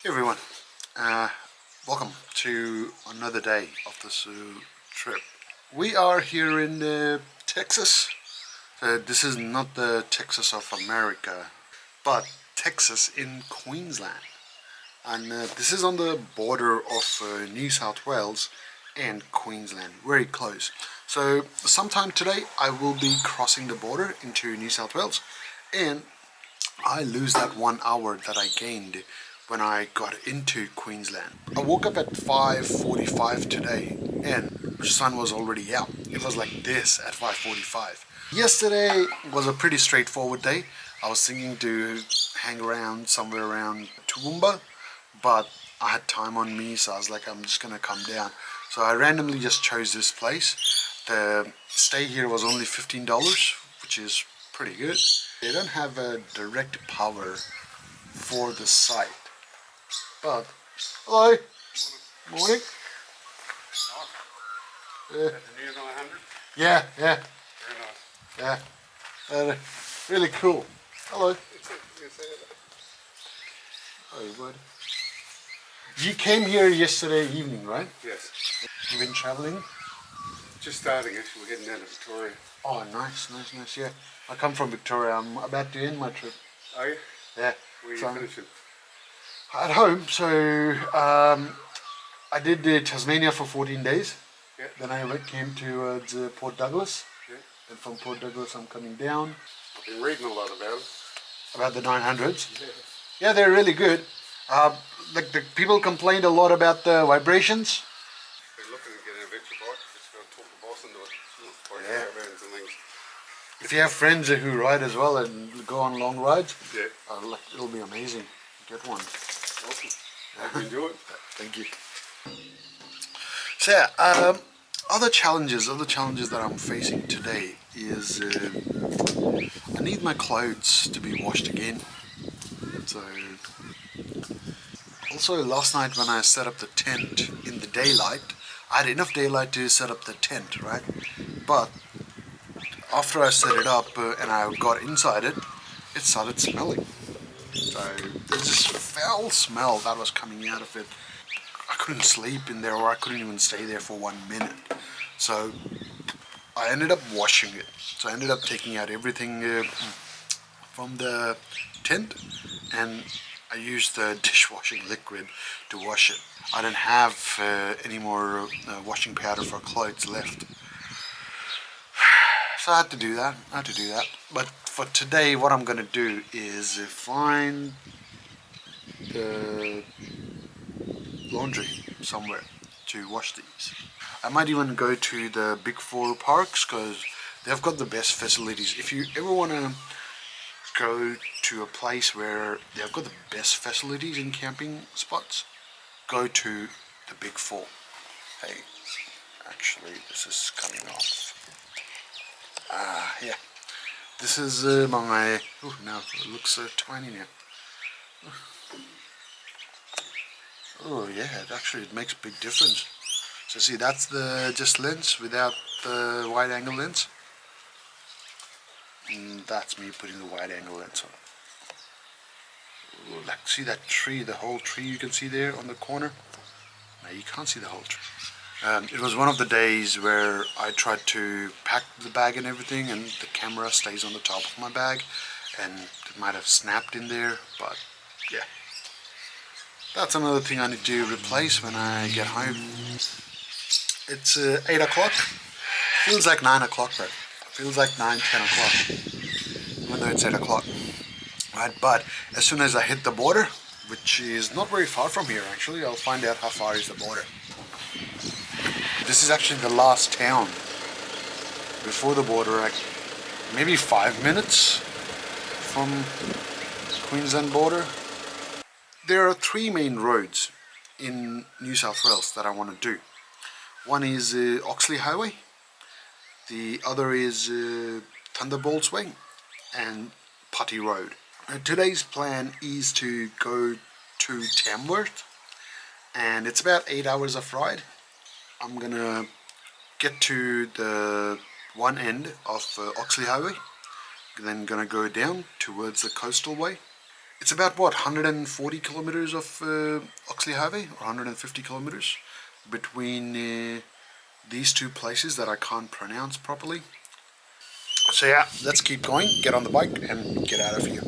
Hey everyone, welcome to another day of this trip. We are here in Texas. This is not the Texas of America, but Texas in Queensland. And this is on the border of New South Wales and Queensland, very close. So sometime today I will be crossing the border into New South Wales, and I lose that 1 hour that I gained when I got into Queensland. I woke up at 5:45 today and the sun was already out. It was like this at 5:45. Yesterday was a pretty straightforward day. I was thinking to hang around somewhere around Toowoomba, but I had time on me, so I was like, I'm just gonna come down. So I randomly just chose this place. The stay here was only $15, which is pretty good. They don't have a direct power for the site. But, hello. Morning. The new 900? Yeah. Very nice. Yeah. Really cool. Hello. Oh, you would. You came here yesterday evening, right? Yes. You've been traveling? Just starting actually, we're heading down to Victoria. Oh, nice, yeah. I come from Victoria. I'm about to end my trip. Are you? Yeah. Where are you finishing? At home, so I did Tasmania for 14 days. Yeah. Then I came to Port Douglas. Yeah. And from Port Douglas I'm coming down. I've been reading a lot about it. About the 900s. Yeah. Yeah, they're really good. Like the people complained a lot about the vibrations. Been looking at getting a venture bike, just got to talk the boss into it. Yeah. Caravans and things. If you have friends who ride as well and go on long rides, Yeah. it'll be amazing. Get one. Awesome. Hope you enjoy it. Thank you. So yeah, other challenges that I'm facing today is I need my clothes to be washed again. So also last night when I set up the tent in the daylight, I had enough daylight to set up the tent, right? But after I set it up and I got inside it, it started smelling. So there's this foul smell that was coming out of it. I couldn't sleep in there, or I couldn't even stay there for 1 minute. So I ended up washing it. So I ended up taking out everything from the tent, and I used the dishwashing liquid to wash it. I didn't have any more washing powder for clothes left. So I had to do that. But for today, what I'm going to do is find the laundry somewhere to wash these. I might even go to the big four parks because they've got the best facilities. If you ever want to go to a place where they've got the best facilities in camping spots, go to the big four. Hey, actually this is coming off. Yeah. This is my... Oh, no, it looks so tiny now. Oh, yeah, it makes a big difference. So see, that's the just lens without the wide angle lens. And that's me putting the wide angle lens on. Oh, like, see that tree, the whole tree you can see there on the corner? No, you can't see the whole tree. It was one of the days where I tried to pack the bag and everything, and the camera stays on the top of my bag, and it might have snapped in there, but yeah. That's another thing I need to replace when I get home. It's 8 o'clock. Feels like 9 o'clock, but feels like 9, 10 o'clock, even though it's 8 o'clock. Right, but as soon as I hit the border, which is not very far from here actually, I'll find out how far is the border. This is actually the last town before the border, like maybe 5 minutes from Queensland border. There are 3 main roads in New South Wales that I want to do. One is Oxley Highway, the other is Thunderbolts Way, and Putty Road. Today's plan is to go to Tamworth, and it's about 8 hours of ride. I'm gonna get to the one end of Oxley Highway, then gonna go down towards the coastal way, It's about what, 140 kilometers of Oxley Highway, or 150 kilometers between these two places that I can't pronounce properly. So yeah, let's keep going, get on the bike and get out of here.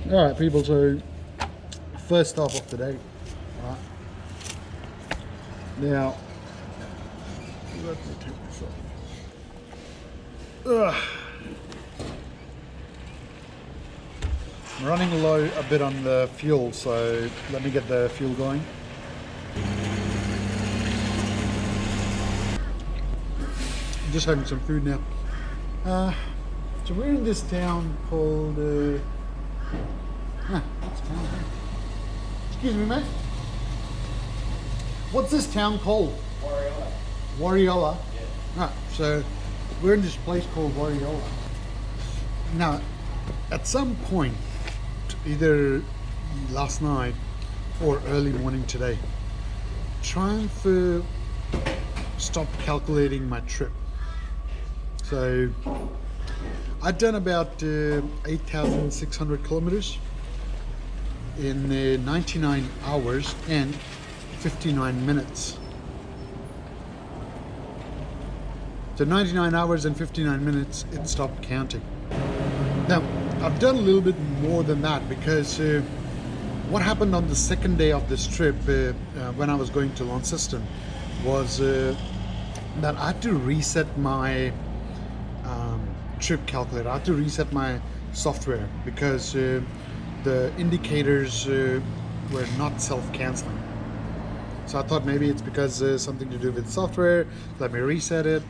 Alright people, so first stop of the day. Right. Now, let me take this off. I'm running low a bit on the fuel, so let me get the fuel going. Just having some food now. So we're in this town called what's the town? Excuse me, mate. What's this town called? Warriola. Warriola? Yeah. Right, so we're in this place called Warriola. Now, at some point, either last night or early morning today, trying to stop calculating my trip. So I've done about 8,600 kilometers in 99 hours and 59 minutes. So 99 hours and 59 minutes, it stopped counting. Now, I've done a little bit more than that because what happened on the second day of this trip when I was going to Launceston was that I had to reset my trip calculator. I had to reset my software because the indicators were not self-canceling. So I thought maybe it's because something to do with software. Let me reset it.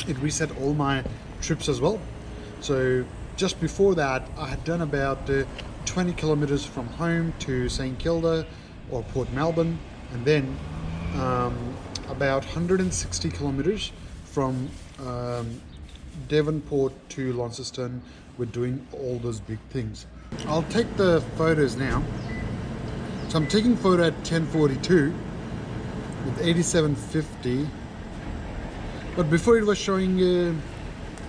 It reset all my trips as well. So just before that, I had done about 20 kilometers from home to St Kilda or Port Melbourne, and then about 160 kilometers from Devonport to Launceston. We're doing all those big things. I'll take the photos now. So I'm taking photo at 10:42 with 8750, but before it was showing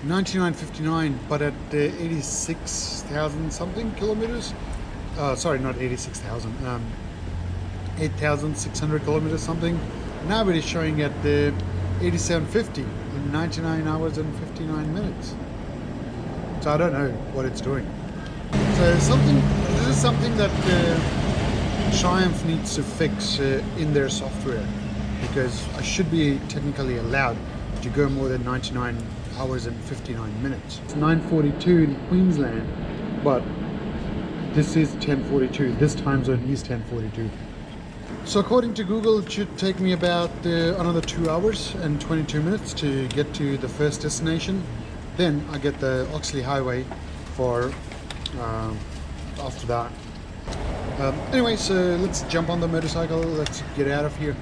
9959, but at 86,000 something kilometers. Sorry, not 86,000. 8,600 kilometers something. Now it is showing at 8750 in 99 hours and 59 minutes. So I don't know what it's doing. So this is something that Triumph needs to fix in their software, because I should be technically allowed to go more than 99 hours and 59 minutes. It's 9:42 in Queensland, but this is 10:42. This time zone is 10:42. So according to Google, it should take me about another 2 hours and 22 minutes to get to the first destination. Then I get the Oxley Highway for after that. Anyway, so let's jump on the motorcycle. Let's get out of here.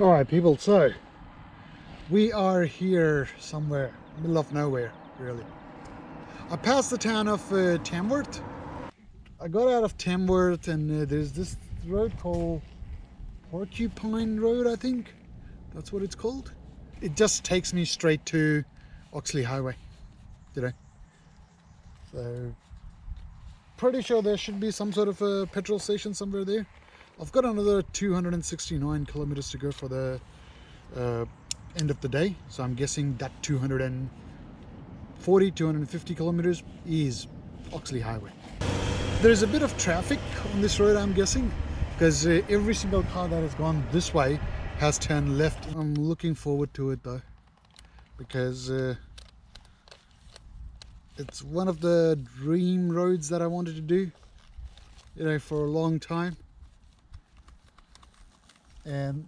Alright people, so we are here somewhere, middle of nowhere really. I passed the town of Tamworth. I got out of Tamworth and there's this road called Porcupine Road, I think. That's what it's called. It just takes me straight to Oxley Highway today. So pretty sure there should be some sort of a petrol station somewhere there. I've got another 269 kilometers to go for the end of the day, so I'm guessing that 250 kilometers is Oxley Highway. There's a bit of traffic on this road, I'm guessing, because every single car that has gone this way has turned left. I'm looking forward to it though, because it's one of the dream roads that I wanted to do, you know, for a long time. And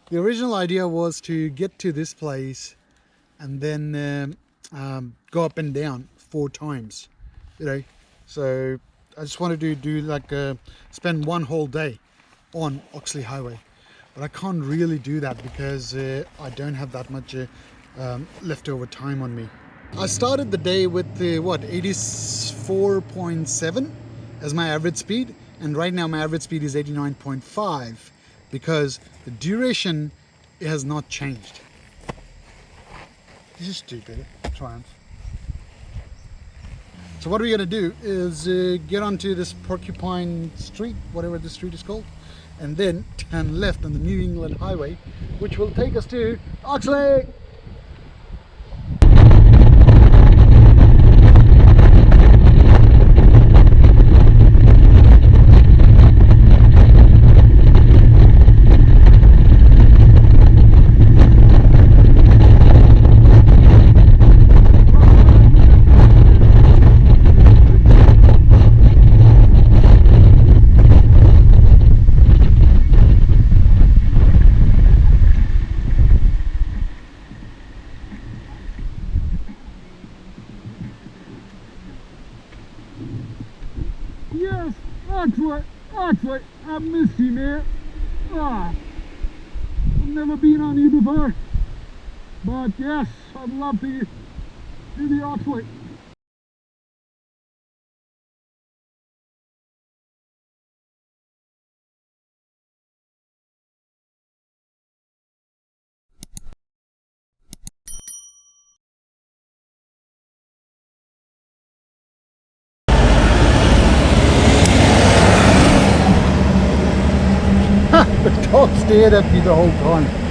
the original idea was to get to this place and then go up and down 4 times, you know. So I just wanted to do like spend one whole day on Oxley Highway, but I can't really do that because I don't have that much leftover time on me. I started the day with what, 84.7 as my average speed, and right now my average speed is 89.5 because the duration has not changed. This is stupid. Triumph. So what we're going to do is get onto this Porcupine Street, whatever the street is called, and then turn left on the New England Highway, which will take us to Oxley! Yes, Oxley, I missed you, man. I've never been on you before, but yes, I'd love to do the Oxley. The dog stared at me the whole time.